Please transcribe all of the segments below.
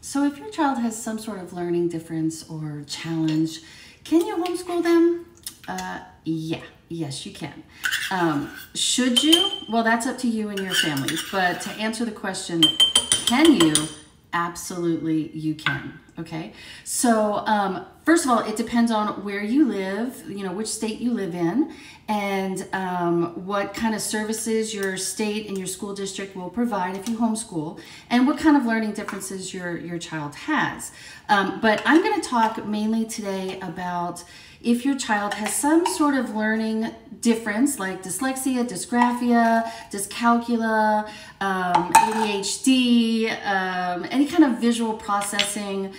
So if your child has some sort of learning difference or challenge, can you homeschool them? Yes, you can. Should you? Well, that's up to you and your family. But to answer the question, can you? Absolutely, you can. Okay. So first of all, it depends on where you live, which state you live in, and what kind of services your state and your school district will provide if you homeschool, and what kind of learning differences your child has. But I'm going to talk mainly today about if your child has some sort of learning difference like dyslexia, dysgraphia, dyscalculia, ADHD, any kind of visual processing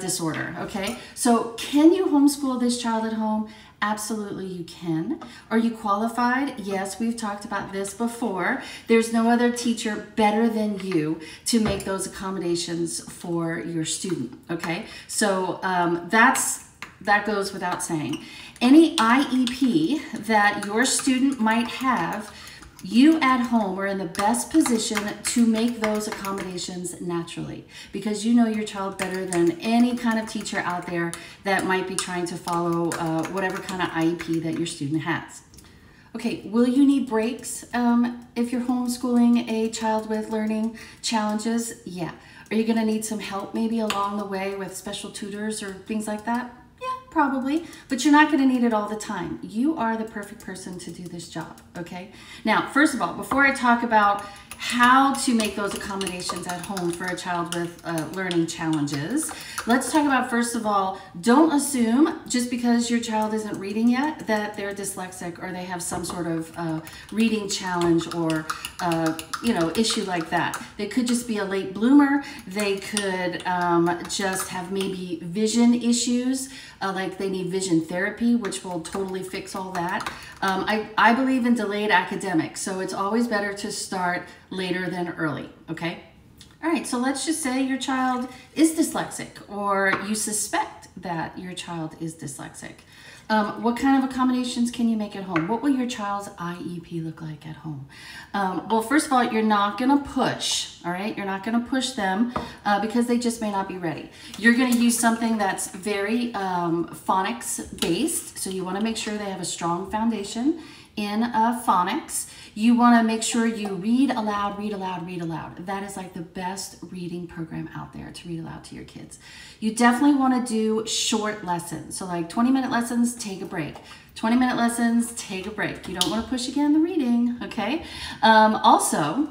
disorder, okay? So can you homeschool this child at home? Absolutely you can. Are you qualified? Yes, we've talked about this before. There's no other teacher better than you to make those accommodations for your student, okay? So that goes without saying. Any IEP that your student might have, you at home are in the best position to make those accommodations naturally, because you know your child better than any kind of teacher out there that might be trying to follow whatever kind of IEP that your student has. Okay, will you need breaks if you're homeschooling a child with learning challenges? Yeah. Are you gonna need some help maybe along the way with special tutors or things like that? Probably, but you're not going to need it all the time. You are the perfect person to do this job, okay? Now, first of all, before I talk about how to make those accommodations at home for a child with learning challenges, let's talk about, first of all, don't assume just because your child isn't reading yet that they're dyslexic or they have some sort of reading challenge or issue like that. They could just be a late bloomer. They could just have maybe vision issues, like they need vision therapy, which will totally fix all that. I believe in delayed academics, so it's always better to start later than early, okay? All right, so let's just say your child is dyslexic or you suspect that your child is dyslexic. What kind of accommodations can you make at home? What will your child's IEP look like at home? Well, first of all, you're not gonna push, all right? You're not gonna push them because they just may not be ready. You're gonna use something that's very phonics based, so you wanna make sure they have a strong foundation in phonics. You want to make sure you read aloud, read aloud, read aloud. That is like the best reading program out there, to read aloud to your kids. You definitely want to do short lessons. So like 20-minute lessons, take a break. 20-minute lessons, take a break. You don't want to push again the reading, okay? Also,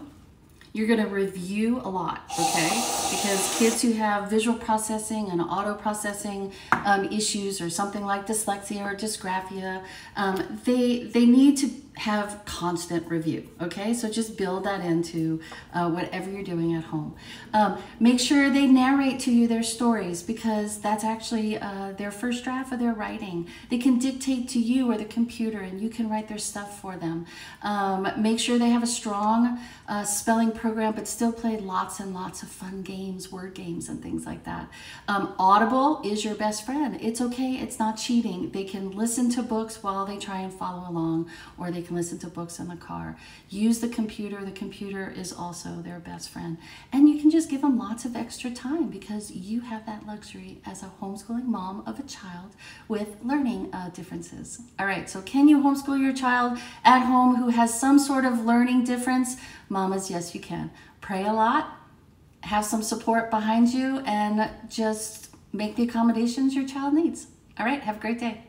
you're going to review a lot, okay? Because kids who have visual processing and auto processing issues or something like dyslexia or dysgraphia, they need to have constant review, okay? So just build that into whatever you're doing at home. Make sure they narrate to you their stories, because that's actually their first draft of their writing. They can dictate to you or the computer and you can write their stuff for them. Make sure they have a strong spelling program, but still play lots and lots of fun games, word games and things like that. Audible is your best friend. It's okay, it's not cheating. They can listen to books while they try and follow along, or they can listen to books in the car. Use the computer. The computer is also their best friend. And you can just give them lots of extra time, because you have that luxury as a homeschooling mom of a child with learning differences. All right, so can you homeschool your child at home who has some sort of learning difference? Mamas, yes, you can. Pray a lot, have some support behind you, and just make the accommodations your child needs. All right, have a great day.